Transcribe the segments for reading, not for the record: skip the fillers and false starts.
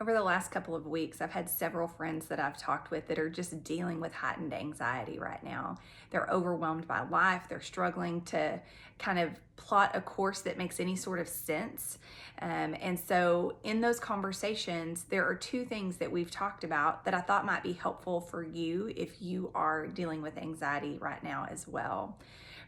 Over the last couple of weeks, I've had several friends that I've talked with that are just dealing with heightened anxiety right now. They're overwhelmed by life. They're struggling to kind of plot a course that makes any sort of sense. And so, in those conversations, there are two things that we've talked about that I thought might be helpful for you if you are dealing with anxiety right now as well.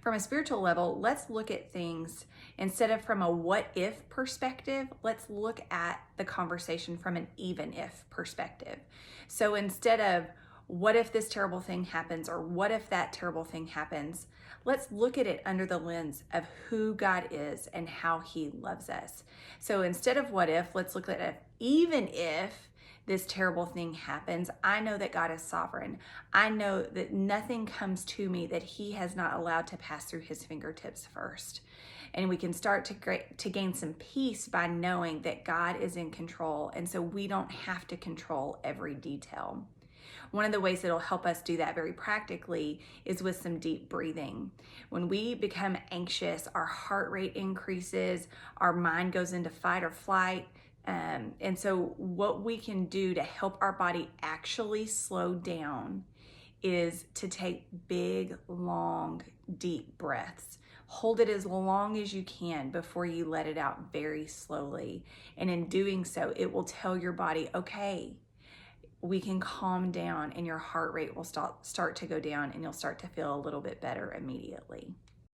From a spiritual level, let's look at things instead of from a what if perspective, let's look at the conversation from an even if perspective. So instead of what if this terrible thing happens or what if that terrible thing happens, let's look at it under the lens of who God is and how he loves us. So instead of what if, let's look at it even if this terrible thing happens, I know that God is sovereign. I know that nothing comes to me that he has not allowed to pass through his fingertips first. And we can start to gain some peace by knowing that God is in control. And so we don't have to control every detail. One of the ways that'll help us do that very practically is with some deep breathing. When we become anxious, our heart rate increases, our mind goes into fight or flight. And so what we can do to help our body actually slow down is to take big, long, deep breaths. Hold it as long as you can before you let it out very slowly. And in doing so, it will tell your body, okay, we can calm down, and your heart rate will start to go down and you'll start to feel a little bit better immediately.